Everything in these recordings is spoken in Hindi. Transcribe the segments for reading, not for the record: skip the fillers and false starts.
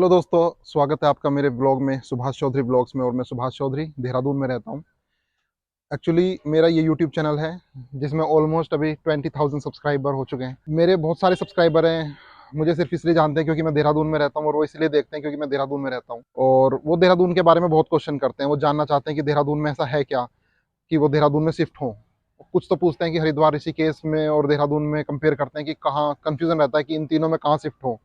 हेलो दोस्तों, स्वागत है आपका मेरे ब्लॉग में, सुभाष चौधरी ब्लॉग्स में। और मैं सुभाष चौधरी देहरादून में रहता हूँ। एक्चुअली मेरा ये यूट्यूब चैनल है जिसमें ऑलमोस्ट अभी 20,000 सब्सक्राइबर हो चुके हैं। मेरे बहुत सारे सब्सक्राइबर हैं, मुझे सिर्फ इसलिए जानते हैं क्योंकि मैं देहरादून में रहता हूँ, और वो इसलिए देखते हैं क्योंकि मैं देहरादून में रहता हूँ। और वो देहरादून के बारे में बहुत क्वेश्चन करते हैं, वो जानना चाहते हैं कि देहरादून में ऐसा है क्या कि वो देहरादून में शिफ्ट हो। कुछ तो पूछते हैं कि हरिद्वार ऋषिकेश में और देहरादून में कंपेयर करते हैं कि कहाँ, कन्फ्यूजन रहता है कि इन तीनों में कहाँ शिफ्ट हो।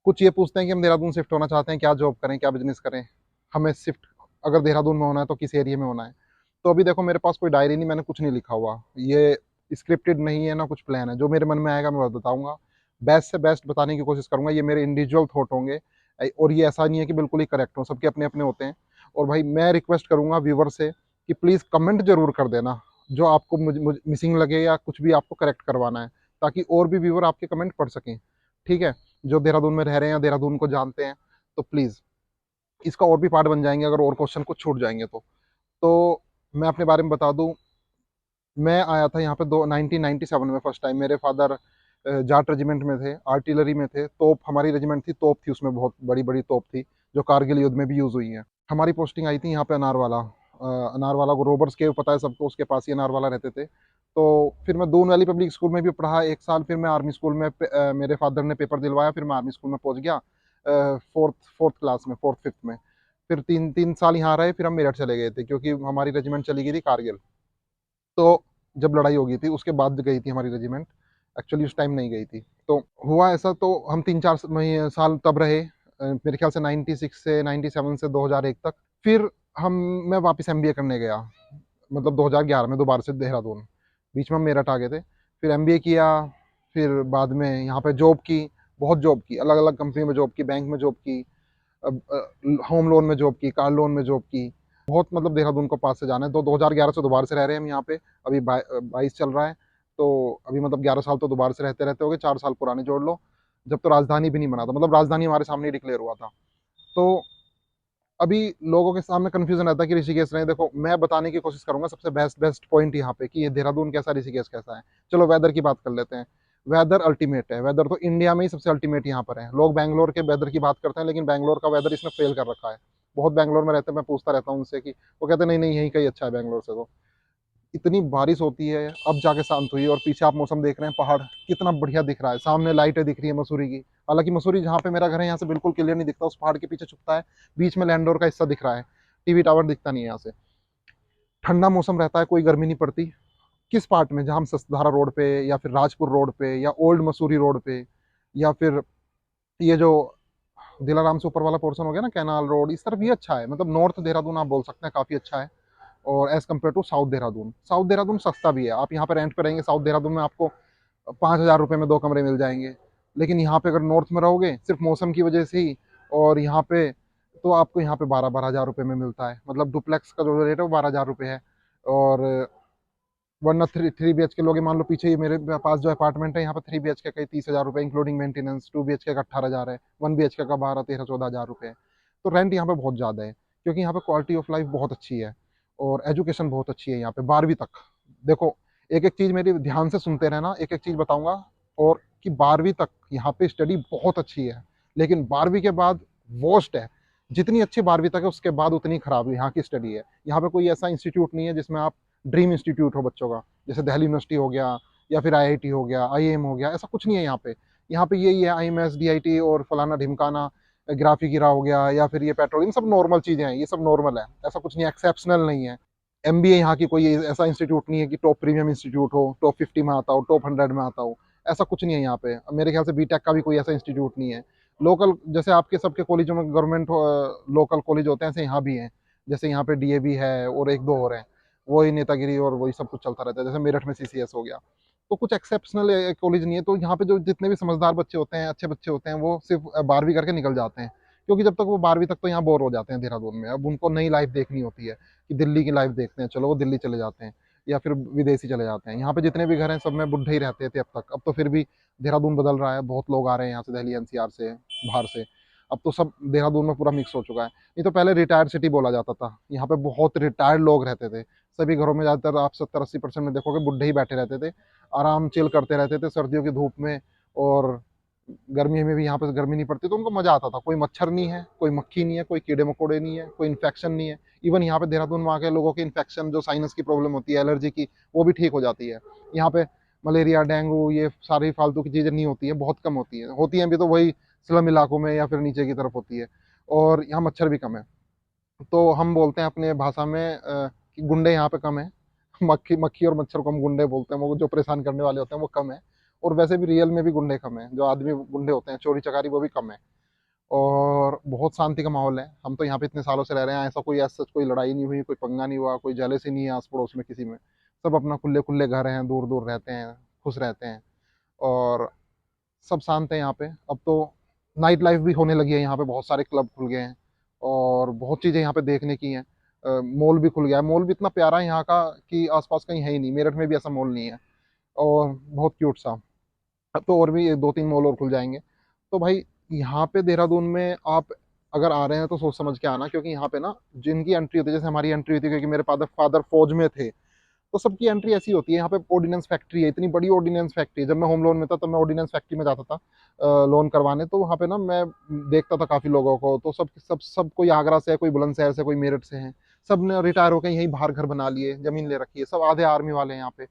कुछ ये पूछते हैं कि हम देहरादून शिफ्ट होना चाहते हैं, क्या जॉब करें, क्या बिजनेस करें, हमें शिफ्ट अगर देहरादून में होना है तो किस एरिया में होना है। तो अभी देखो, मेरे पास कोई डायरी नहीं, मैंने कुछ नहीं लिखा हुआ, ये स्क्रिप्टेड नहीं है ना कुछ प्लान है। जो मेरे मन में आएगा मैं बताऊंगा, बेस्ट से बेस्ट बताने की कोशिश करूंगा। ये मेरे इंडिविजुअल थॉट होंगे, और ये ऐसा नहीं है कि बिल्कुल ही करेक्ट हो, सबके अपने अपने होते हैं। और भाई मैं रिक्वेस्ट करूंगा व्यूवर से कि प्लीज़ कमेंट जरूर कर देना जो आपको मिसिंग लगे या कुछ भी आपको करेक्ट करवाना है, ताकि और भी व्यूवर आपके कमेंट पढ़ सकें। ठीक है, जो देहरादून में रह रहे हैं या देहरादून को जानते हैं, तो प्लीज़ इसका और भी पार्ट बन जाएंगे अगर और क्वेश्चन कुछ छूट जाएंगे तो मैं अपने बारे में बता दूं। मैं आया था यहाँ पे 1997 में फर्स्ट टाइम। मेरे फादर जाट रेजिमेंट में थे, आर्टिलरी में थे। तोप हमारी रेजिमेंट थी, तोप थी उसमें, बहुत बड़ी बड़ी तोप थी जो कारगिल युद्ध में भी यूज़ हुई है। हमारी पोस्टिंग आई थी यहाँ पे अनारवाला। अनारवाला को रोबर्स केव पता है सबको, उसके पास ही अनारवाला रहते थे। तो फिर मैं दून वैली पब्लिक स्कूल में भी पढ़ा 1 साल, फिर मैं आर्मी स्कूल में मेरे फादर ने पेपर दिलवाया, फिर मैं आर्मी स्कूल में पहुंच गया फोर्थ फोर्थ क्लास में, फोर्थ फिफ्थ में। फिर तीन तीन साल यहाँ रहे, फिर हम मेरठ चले गए थे क्योंकि हमारी रेजिमेंट चली गई थी कारगिल। तो जब लड़ाई हो गई थी उसके बाद गई थी हमारी रेजिमेंट, एक्चुअली उस टाइम नहीं गई थी। तो हुआ ऐसा, तो हम 3-4 साल तब रहे, मेरे ख्याल से 96 से 97 से 2001 तक। फिर हम मैं वापस एमबीए करने गया, मतलब 2011 में दोबारा से देहरादून। बीच में हम मेरठ आ गए थे, फिर एमबीए किया। फिर बाद में यहाँ पे जॉब की, बहुत जॉब की, अलग अलग कंपनी में जॉब की, बैंक में जॉब की, होम लोन में जॉब की, कार लोन में जॉब की। बहुत मतलब देहरादून को पास से जाना है। तो 2011 से दोबारा से रह रहे हैं हम यहाँ पे। अभी 22 चल रहा है, तो अभी मतलब 11 साल तो दोबारा से रहते रहते हो गए, 4 साल पुराने जोड़ लो। जब तो राजधानी भी नहीं बना था, मतलब राजधानी हमारे सामने ही डिक्लेयर हुआ था। तो अभी लोगों के सामने कंफ्यूजन रहता है कि ऋषिकेश रहे। देखो, मैं बताने की कोशिश करूंगा सबसे बेस्ट बेस्ट पॉइंट यहाँ पे कि ये देहरादून कैसा, ऋषिकेश कैसा है। चलो वेदर की बात कर लेते हैं। वेदर अल्टीमेट है, वेदर तो इंडिया में ही सबसे अल्टीमेट यहाँ पर है। लोग बैंगलोर के वेदर की बात करते हैं, लेकिन बैंगलोर का वेदर इसने फेल कर रखा है। बहुत बैंगलोर में रहते हैं, मैं पूछता रहता हूँ उनसे कि वो कहते हैं नहीं नहीं, यहीं कहीं अच्छा है बैंगलोर से। तो इतनी बारिश होती है, अब जाके शांत हुई है। और पीछे आप मौसम देख रहे हैं, पहाड़ कितना बढ़िया दिख रहा है, सामने लाइटें दिख रही है मसूरी की। हालांकि मसूरी जहाँ पे मेरा घर है यहाँ से बिल्कुल क्लियर नहीं दिखता, उस पहाड़ के पीछे छुपता है। बीच में लैंडोर का हिस्सा दिख रहा है, टीवी टावर दिखता नहीं है यहाँ से। ठंडा मौसम रहता है, कोई गर्मी नहीं पड़ती। किस पार्ट में, जहाँ हम ससधारा रोड पे या फिर राजपुर रोड पे या ओल्ड मसूरी रोड पे, या फिर ये जो दिलाराम से ऊपर वाला पोर्शन हो गया ना, कैनाल रोड, इस तरफ ये अच्छा है। मतलब नॉर्थ देहरादून आप बोल सकते हैं काफ़ी अच्छा है। और as compare to south Dehradun, south Dehradun सस्ता भी है। आप यहाँ पे रेंट पे रहेंगे साउथ देहरादून में, आपको 5,000 रुपये में 2 कमरे मिल जाएंगे। लेकिन यहाँ पे अगर नॉर्थ में रहोगे सिर्फ मौसम की वजह से ही, और यहाँ पे तो आपको यहाँ पे 12-12 हज़ार रुपये में मिलता है। मतलब डुप्लेक्स का जो रेट है वो 12,000 रुपये है। और वरना थ्री बी एच के लोग, मान लो पीछे ही मेरे पास जो अपार्टमेंट है यहाँ पे 3 BHK का 30,000 रुपये इंक्लूडिंग मेंटेनेंस, 2 BHK का 18,000 है, 1 BHK का 12-13-14 हज़ार रुपये है। तो रेंट यहाँ पे बहुत ज़्यादा है, क्योंकि यहाँ पे क्वालिटी ऑफ लाइफ बहुत अच्छी है और एजुकेशन बहुत अच्छी है यहाँ पे 12वीं तक। देखो, एक एक चीज़ मेरी ध्यान से सुनते रहना, एक एक चीज़ बताऊंगा। और कि 12वीं तक यहाँ पे स्टडी बहुत अच्छी है, लेकिन 12वीं के बाद वर्स्ट है। जितनी अच्छी 12वीं तक है उसके बाद उतनी खराब यहाँ की स्टडी है। यहाँ पे कोई ऐसा इंस्टीट्यूट नहीं है जिसमें आप ड्रीम इंस्टीट्यूट हो बच्चों का, जैसे दिल्ली यूनिवर्सिटी हो गया या फिर आईआईटी हो गया, आईएएम हो गया, ऐसा कुछ नहीं है यहाँ पे। यहाँ पे यही है, आईएमएस, डीआईटी और फलाना ढिमकाना, ग्राफी गिरा हो गया, या फिर ये पेट्रोल, इन सब नॉर्मल चीज़ें हैं, ये सब नॉर्मल है, ऐसा कुछ नहीं, एक्सेप्शनल नहीं है। एमबीए यहाँ की कोई ऐसा इंस्टीट्यूट नहीं है कि टॉप प्रीमियम इंस्टीट्यूट हो, टॉप 50 में आता हो, टॉप 100 में आता हो, ऐसा कुछ नहीं है यहाँ पे। मेरे ख्याल से बीटेक का भी कोई ऐसा इंस्टीट्यूट नहीं है। लोकल, जैसे आपके सबके कॉलेजों में गवर्नमेंट लोकल कॉलेज होते हैं, ऐसे यहाँ भी हैं। जैसे यहाँ पे डीएवी है और एक दो और हैं, वही नेतागिरी और वही सब कुछ चलता रहता है। जैसे मेरठ में सीसीएस हो गया। तो कुछ एक्सेप्शनल कॉलेज नहीं है। तो यहाँ पे जो जितने भी समझदार बच्चे होते हैं, अच्छे बच्चे होते हैं, वो सिर्फ 12वीं करके निकल जाते हैं। क्योंकि जब तक वो 12वीं तक तो यहाँ बोर हो जाते हैं देहरादून में, अब उनको नई लाइफ देखनी होती है कि दिल्ली की लाइफ देखते हैं, चलो वो दिल्ली चले जाते हैं या फिर विदेशी चले जाते हैं। यहाँ पे जितने भी घर हैं सब में बुढ़े ही रहते थे अब तक। अब तो फिर भी देहरादून बदल रहा है, बहुत लोग आ रहे हैं यहाँ से, दिल्ली एनसीआर से, बाहर से। अब तो सब देहरादून में पूरा मिक्स हो चुका है। नहीं तो पहले रिटायर्ड सिटी बोला जाता था, यहाँ पे बहुत रिटायर्ड लोग रहते थे। सभी घरों में ज़्यादातर आप 70-80% में देखोगे बुढ़े ही बैठे रहते थे, आराम चिल करते रहते थे सर्दियों की धूप में। और गर्मी में भी यहाँ पे गर्मी नहीं पड़ती, तो उनको मज़ा आता था। कोई मच्छर नहीं है, कोई मक्खी नहीं है, कोई कीड़े मकोड़े नहीं है, कोई इन्फेक्शन नहीं है। इवन यहाँ पे देहरादून में आके लोगों की इन्फेक्शन, जो साइनस की प्रॉब्लम होती है, एलर्जी की, वो भी ठीक हो जाती है। यहाँ पे मलेरिया, डेंगू, ये सारी फालतू की चीज़ें नहीं होती है, बहुत कम होती हैं भी तो वही स्लम इलाकों में या फिर नीचे की तरफ होती है। और यहाँ मच्छर भी कम है। तो हम बोलते हैं अपने भाषा में कि गुंडे यहाँ पे कम है। मक्खी मक्खी और मच्छर को हम गुंडे बोलते हैं, वो जो परेशान करने वाले होते हैं वो कम है। और वैसे भी रियल में भी गुंडे कम है, जो आदमी गुंडे होते हैं चोरी चकारी, वो भी कम है। और बहुत शांति का माहौल है। हम तो यहाँ पे इतने सालों से रह रहे हैं, ऐसा कोई ऐसा कोई लड़ाई नहीं हुई, कोई पंगा नहीं हुआ, कोई जेलसी नहीं है आस पड़ोस में किसी में। सब अपना खुले खुले घर हैं, दूर दूर रहते हैं, खुश रहते हैं। और सब शांत है यहाँ पे। अब तो नाइट लाइफ भी होने लगी है यहाँ पे, बहुत सारे क्लब खुल गए हैं और बहुत चीज़ें यहाँ पे देखने की हैं। मॉल भी खुल गया है। मॉल भी इतना प्यारा है यहाँ का कि आसपास कहीं है ही नहीं। मेरठ में भी ऐसा मॉल नहीं है। और बहुत क्यूट सा। अब तो और भी दो तीन मॉल और खुल जाएंगे। तो भाई यहाँ पे देहरादून में आप अगर आ रहे हैं तो सोच समझ के आना, क्योंकि यहाँ पे ना जिनकी एंट्री होती है, जैसे हमारी एंट्री होती है, क्योंकि मेरे फादर फादर फौज में थे, तो सबकी एंट्री ऐसी होती है। यहाँ पे ऑर्डिनेंस फैक्ट्री है, इतनी बड़ी ऑर्डिनेंस फैक्ट्री है। जब मैं होम लोन में था तब मैं ऑर्डिनेंस फैक्ट्री में जाता था लोन करवाने। तो वहाँ पे ना मैं देखता था काफ़ी लोगों को। तो सब कोई आगरा से है, कोई बुलंदशहर से, कोई मेरठ से है। सब ने रिटायर होकर यहीं बाहर घर बना लिए, जमीन ले रखी है। सब आधे आर्मी वाले हैं यहाँ पे।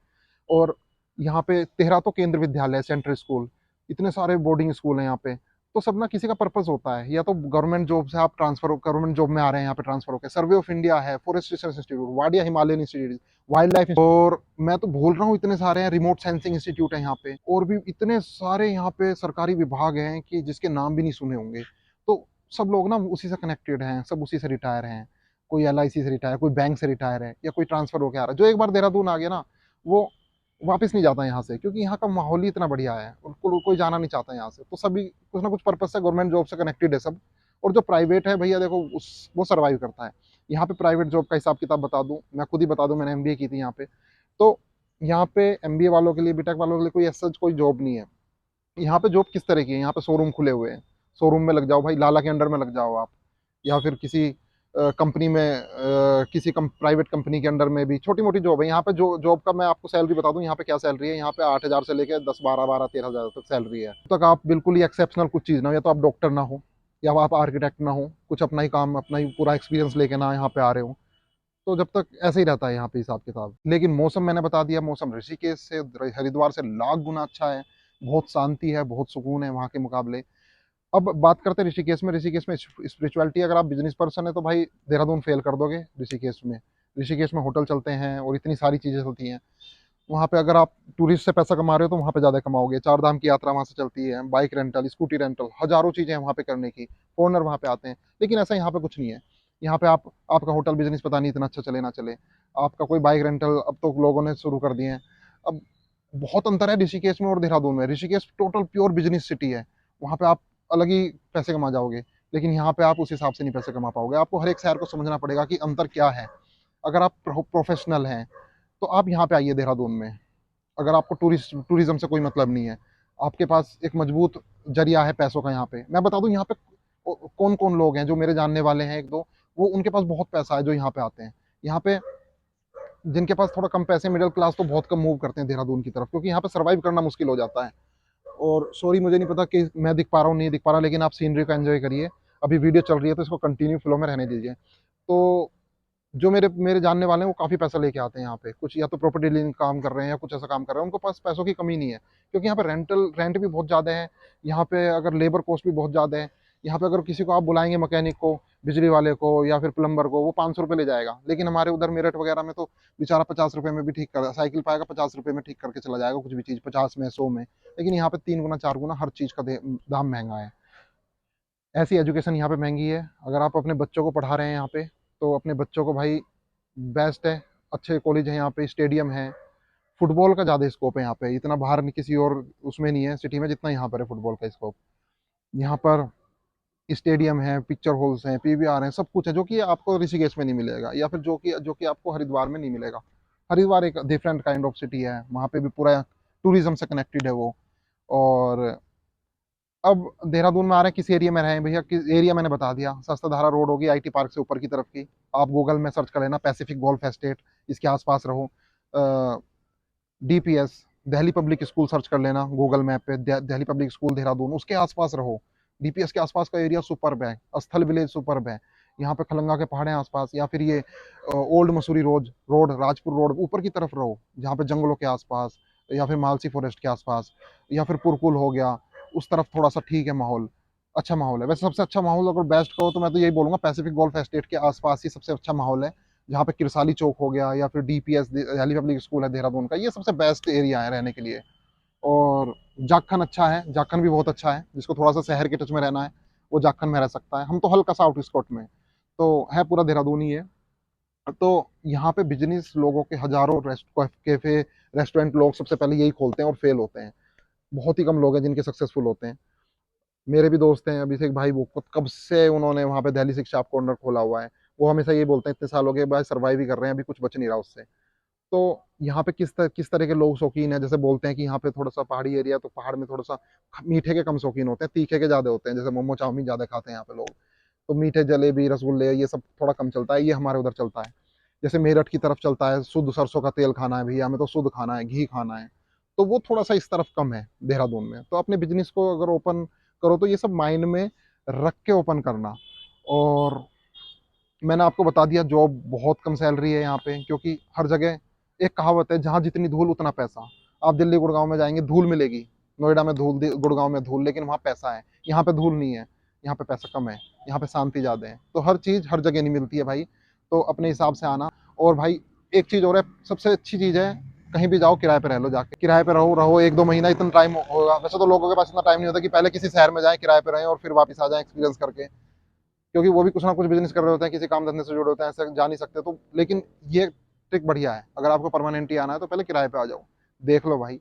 और यहाँ पे 13 तो केंद्र विद्यालय, सेंट्रल स्कूल, इतने सारे बोर्डिंग स्कूल हैं यहाँ पे। तो सब ना किसी का पर्पस होता है, या तो गवर्नमेंट जॉब से आप ट्रांसफर, गवर्नमेंट जॉब में आ रहे हैं यहाँ पे ट्रांसफर होकर, सर्वे ऑफ इंडिया है, forest research institute, Wadia Himalayan institute, wild life, और मैं तो भूल रहा हूँ इतने सारे हैं, रिमोट सेंसिंग इंस्टीट्यूट है यहाँ पे, और भी इतने सारे यहाँ पे सरकारी विभाग हैं कि जिसके नाम भी नहीं सुने होंगे। तो सब लोग ना उसी से कनेक्टेड हैं, सब उसी से रिटायर हैं। कोई LIC से रिटायर, कोई बैंक से रिटायर है, या कोई ट्रांसफर होकर आ रहा है। जो एक बार देहरादून आ गया ना, वो वापस नहीं जाता यहाँ से, क्योंकि यहाँ का माहौल ही इतना बढ़िया है, उनको कोई जाना नहीं चाहता यहाँ से। तो सभी कुछ ना कुछ पर्पज से गवर्नमेंट जॉब से कनेक्टेड है सब। और जो प्राइवेट है भैया, देखो वो सर्वाइव करता है। यहाँ पे प्राइवेट जॉब का हिसाब किताब बता दूं, मैं खुद ही बता दूं, मैंने MBA की थी यहाँ पे। तो यहाँ पे MBA वालों के लिए, बीटेक वालों के लिए कोई ऐसा कोई जॉब नहीं है। यहाँ पे जॉब किस तरह की है, यहाँ पे शोरूम खुले हुए हैं। शोरूम में लग जाओ भाई, लाला के अंडर में लग जाओ आप, या फिर किसी कंपनी में, किसी प्राइवेट कंपनी के अंडर में भी छोटी मोटी जॉब है। यहाँ पे जो जॉब का मैं आपको सैलरी बता दूं, यहाँ पे क्या सैलरी है। यहाँ पे 8,000 से लेकर 10, 12, 13 तक सैलरी है। तब तक आप बिल्कुल ही एक्सेप्शनल कुछ चीज़ ना हो, या तो आप डॉक्टर ना हो, या आप आर्किटेक्ट ना हो, कुछ अपना ही काम, अपना ही पूरा एक्सपीरियंस लेके ना यहाँ पे आ रहे हो। तो जब तक ऐसे ही रहता है यहाँ पे हिसाब किताब। लेकिन मौसम मैंने बता दिया, मौसम ऋषिकेश से, हरिद्वार से लाख गुना अच्छा है। बहुत शांति है, बहुत सुकून है वहाँ के मुकाबले। अब बात करते हैं ऋषिकेश में। ऋषिकेश में स्पिरिचुअलिटी, अगर आप बिजनेस पर्सन है तो भाई देहरादून फेल कर दोगे ऋषिकेश में। ऋषिकेश में होटल चलते हैं और इतनी सारी चीज़ें चलती हैं वहाँ पे। अगर आप टूरिस्ट से पैसा कमा रहे हो तो वहाँ पे ज़्यादा कमाओगे। 4 धाम की यात्रा वहाँ से चलती है, बाइक रेंटल, स्कूटी रेंटल, हज़ारों चीज़ें हैं वहाँ पे करने की। फॉरनर वहाँ पे आते हैं। लेकिन ऐसा यहाँ पे कुछ नहीं है। यहाँ पे आपका होटल बिजनेस पता नहीं इतना अच्छा चले ना चले, आपका कोई बाइक रेंटल अब तो लोगों ने शुरू कर दिए हैं। अब बहुत अंतर है ऋषिकेश में और देहरादून में। Rishikesh total pure business city है। वहाँ पे आप अलग ही पैसे कमा जाओगे। लेकिन यहाँ पे आप उस हिसाब से नहीं पैसे कमा पाओगे। आपको हर एक शहर को समझना पड़ेगा कि अंतर क्या है। अगर आप प्रोफेशनल हैं तो आप यहाँ पे आइए देहरादून में। अगर आपको टूरिज्म से कोई मतलब नहीं है, आपके पास एक मजबूत जरिया है पैसों का। यहाँ पे मैं बता दूं, यहाँ पे कौन कौन लोग हैं जो मेरे जानने वाले हैं, एक दो, वो उनके पास बहुत पैसा है जो यहाँ पे आते हैं। यहाँ पे जिनके पास थोड़ा कम पैसे, मिडिल क्लास, तो बहुत कम मूव करते हैं देहरादून की तरफ, क्योंकि यहाँ पे सर्वाइव करना मुश्किल हो जाता है। और सॉरी, मुझे नहीं पता कि मैं दिख पा रहा हूँ नहीं दिख पा रहा, लेकिन आप सीनरी का एंजॉय करिए। अभी वीडियो चल रही है तो इसको कंटिन्यू फ्लो में रहने दीजिए। तो जो मेरे मेरे जानने वाले हैं वो काफ़ी पैसा लेके आते हैं यहाँ पे। कुछ या तो प्रॉपर्टी डीलिंग काम कर रहे हैं या कुछ ऐसा काम कर रहे हैं। उनको पास पैसों की कमी नहीं है, क्योंकि यहाँ पे रेंट भी बहुत ज़्यादा है। यहाँ पे अगर लेबर कॉस्ट भी बहुत ज़्यादा है। यहाँ पे अगर किसी को आप बुलाएंगे, मैकेनिक को, बिजली वाले को, या फिर प्लम्बर को, वो 500 रुपये ले जाएगा। लेकिन हमारे उधर मेरठ वगैरह में तो बेचारा 50 रुपये में भी ठीक कर, साइकिल पाएगा 50 रुपये में ठीक करके चला जाएगा, कुछ भी चीज़ 50 में, 100 में। लेकिन यहाँ पे 3 गुना 4 गुना हर चीज़ का दाम महंगा है। ऐसी एजुकेशन यहाँ पे महंगी है। अगर आप अपने बच्चों को पढ़ा रहे हैं यहाँ पे, तो अपने बच्चों को भाई बेस्ट है। अच्छे कॉलेज है यहाँ पे, स्टेडियम है। फुटबॉल का ज़्यादा स्कोप है यहाँ पे, इतना बाहर नहीं, किसी और उसमें नहीं है सिटी में जितना यहाँ पर है फुटबॉल का स्कोप। यहाँ पर स्टेडियम है, पिक्चर हॉल्स हैं, PVR हैं, सब कुछ है, जो कि आपको ऋषिकेश में नहीं मिलेगा, या फिर जो कि आपको हरिद्वार में नहीं मिलेगा। हरिद्वार एक डिफरेंट काइंड ऑफ सिटी है, वहाँ पे भी पूरा टूरिज्म से कनेक्टेड है वो। और अब देहरादून में आ रहे हैं, किस एरिया में रहे हैं भैया, किस एरिया मैंने बता दिया। शस्त्रधारा रोड होगी IT पार्क से ऊपर की तरफ की। आप गूगल में सर्च कर लेना पैसिफिक गोल्फ एस्टेट, इसके आसपास रहो। DPS, Delhi public school search कर लेना गूगल मैप पे, दिल्ली पब्लिक स्कूल देहरादून, उसके आसपास रहो। डीपीएस के आसपास का एरिया सुपर्ब है, स्थल विलेज सुपर्ब है। यहाँ पे खलंगा के पहाड़ हैं आसपास, या फिर ये old Mussoorie road road Rajpur road ऊपर की तरफ रहो, जहाँ पे जंगलों के आसपास, या फिर मालसी फॉरेस्ट के आसपास, या फिर पुरकुल हो गया, उस तरफ थोड़ा सा ठीक है माहौल, अच्छा माहौल है। वैसे सबसे अच्छा माहौल अगर बेस्ट कहो तो मैं तो यही बोलूंगा पैसिफिक गोल्फ एस्टेट के आसपास ही सबसे अच्छा माहौल है, जहाँ पे किरसाली चौक हो गया, या फिर डीपीएस दिल्ली पब्लिक स्कूल है देहरादून का, ये सबसे बेस्ट एरिया है रहने के लिए। और जाखन अच्छा है, जाखन भी बहुत अच्छा है, जिसको थोड़ा सा शहर के टच में रहना है वो जाखन में रह सकता है। हम तो हल्का सा आउट स्कॉट में, तो है पूरा देहरादून ही है। तो यहाँ पे बिजनेस लोगों के हजारों कैफे रेस्टोरेंट लोग सबसे पहले यही खोलते हैं और फेल होते हैं। बहुत ही कम लोग हैं जिनके सक्सेसफुल होते हैं। मेरे भी दोस्त हैं, अभी से एक भाई, वो कब से उन्होंने वहाँ पे दिल्ली शिक्षा कॉर्नर खोला हुआ है। वो हमेशा ये बोलते हैं इतने साल हो गए भाई, सर्वाइव ही कर रहे हैं, अभी कुछ बच नहीं रहा उससे। तो यहाँ पे किस तरह के लोग शौकीन है, जैसे बोलते हैं कि यहाँ पे थोड़ा सा पहाड़ी एरिया, तो पहाड़ में थोड़ा सा मीठे के कम शौकीन होते हैं, तीखे के ज्यादा होते हैं। जैसे मोमो चाउमीन ज्यादा खाते हैं यहाँ पे लोग, तो मीठे जलेबी रसगुल्ले ये सब थोड़ा कम चलता है, ये हमारे उधर चलता है। जैसे मेरठ की तरफ चलता है शुद्ध सरसों का तेल खाना है भैया, हमें तो शुद्ध खाना है, घी खाना है। तो वो थोड़ा सा इस तरफ कम है देहरादून में। तो अपने बिजनेस को अगर ओपन करो तो ये सब माइंड में रख के ओपन करना। और मैंने आपको बता दिया जॉब बहुत कम सैलरी है यहाँ पे, क्योंकि हर जगह एक कहावत है, जहाँ जितनी धूल उतना पैसा। आप दिल्ली गुड़गांव में जाएंगे धूल मिलेगी, नोएडा में धूल, गुड़गांव में धूल, लेकिन वहाँ पैसा है। यहाँ पे धूल नहीं है, यहाँ पे पैसा कम है, यहाँ पे शांति ज़्यादा है। तो हर चीज़ हर जगह नहीं मिलती है भाई, तो अपने हिसाब से आना। और भाई एक चीज़ और है, सबसे अच्छी चीज़ है, कहीं भी जाओ किराए पे रह लो, जाके किराए पे रहो रहो 1-2 महीना, इतना टाइम होगा। वैसे तो लोगों के पास इतना टाइम नहीं होता कि पहले किसी शहर में जाएं किराए पे रहें और फिर वापस आ जाएं एक्सपीरियंस करके, क्योंकि वो भी कुछ ना कुछ बिजनेस कर रहे होते हैं, किसी काम धंधे से जुड़े होते हैं, ऐसे जा नहीं सकते। तो लेकिन ये ट्रिक बढ़िया है, अगर आपको परमानेंट ही आना है तो पहले किराए पे आ जाओ, देख लो भाई,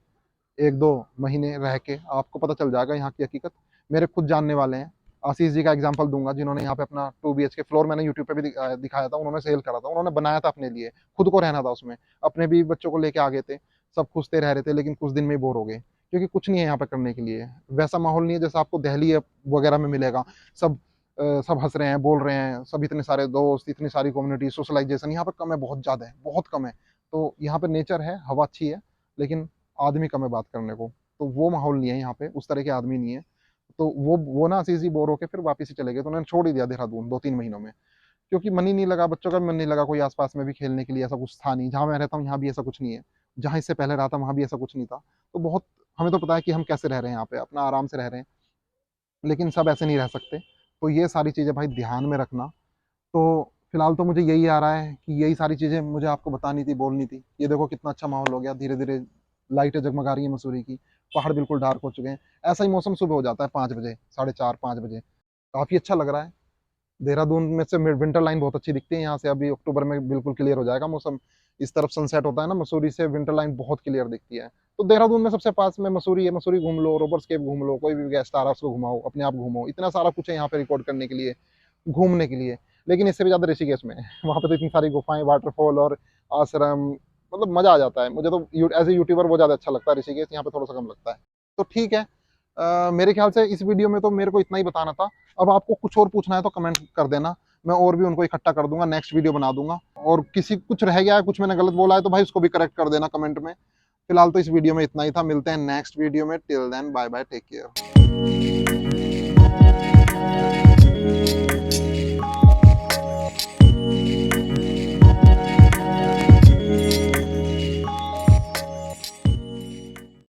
1-2 महीने रह के आपको पता चल जाएगा यहाँ की हकीकत। मेरे खुद जानने वाले हैं, आशीष जी का एग्जांपल दूंगा, जिन्होंने यहाँ पे अपना 2 BHK फ्लोर मैंने यूट्यूब पे भी दिखाया था, उन्होंने सेल करा था, उन्होंने बनाया था अपने लिए, खुद को रहना था उसमें, अपने भी बच्चों को लेके आ गए थे, सब खुश थे, रह रहे थे, लेकिन कुछ दिन में ही बोर हो गए, क्योंकि कुछ नहीं है यहाँ पे करने के लिए। वैसा माहौल नहीं है जैसा आपको दिल्ली वगैरह में मिलेगा। सब सब हंस रहे हैं, बोल रहे हैं, सब इतने सारे दोस्त, इतनी सारी कम्युनिटी, सोशलाइजेशन यहाँ पर कम है, बहुत ज़्यादा है, बहुत कम है। तो यहाँ पे नेचर है, हवा अच्छी है, लेकिन आदमी कम है बात करने को। तो वो माहौल नहीं है यहाँ पे, उस तरह के आदमी नहीं है। तो वो ना आशीष जी बोर होके फिर वापस ही चले गए, तो उन्होंने छोड़ ही दिया देहरादून 2-3 महीनों में, क्योंकि मन ही नहीं लगा, बच्चों का भी मन नहीं लगा, कोई आसपास में भी खेलने के लिए ऐसा कुछ था नहीं। जहाँ मैं रहता हूँ यहाँ भी ऐसा कुछ नहीं है, जहाँ इससे पहले रहा था वहाँ भी ऐसा कुछ नहीं था। तो बहुत, हमें तो पता है कि हम कैसे रह रहे हैं यहाँ पे, अपना आराम से रह रहे हैं, लेकिन सब ऐसे नहीं रह सकते। तो ये सारी चीज़ें भाई ध्यान में रखना। तो फिलहाल तो मुझे यही आ रहा है कि यही सारी चीज़ें मुझे आपको बतानी थी, बोलनी थी। ये देखो कितना अच्छा माहौल हो गया, धीरे धीरे लाइटें जगमगा रही हैं मसूरी की, पहाड़ बिल्कुल डार्क हो चुके हैं। ऐसा ही मौसम सुबह हो जाता है 5 बजे, 4:30-5 बजे, काफ़ी अच्छा लग रहा है। देहरादून में से विंटर लाइन बहुत अच्छी दिखती है यहाँ से, अभी अक्टूबर में बिल्कुल क्लियर हो जाएगा मौसम। इस तरफ सनसेट होता है ना, मसूरी से विंटर लाइन बहुत क्लियर दिखती है। तो देहरादून में सबसे पास में मसूरी है, मसूरी घूम लो, रोबर्स केव घूम लो, कोई भी गेस्ट आ रहा है उसको घुमाओ, अपने आप घूमो, इतना सारा कुछ है यहाँ पे रिकॉर्ड करने के लिए, घूमने के लिए। लेकिन इससे भी ज़्यादा ऋषिकेश में है। वहाँ पे तो इतनी सारी गुफाएं, वाटरफॉल और आश्रम, मतलब मज़ा आ जाता है। मुझे तो एज ए यूट्यूबर वो ज़्यादा अच्छा लगता है ऋषिकेश, यहाँ पे थोड़ा सा कम लगता है। तो ठीक है, मेरे ख्याल से इस वीडियो में तो मेरे को इतना ही बताना था। अब आपको कुछ और पूछना है तो कमेंट कर देना, मैं और भी उनको इकट्ठा कर दूंगा, नेक्स्ट वीडियो बना दूंगा। और किसी कुछ रह गया है, कुछ मैंने गलत बोला है तो भाई उसको भी करेक्ट कर देना कमेंट में। फिलहाल तो इस वीडियो में इतना ही था, मिलते हैं नेक्स्ट वीडियो में। Till then bye bye, take care.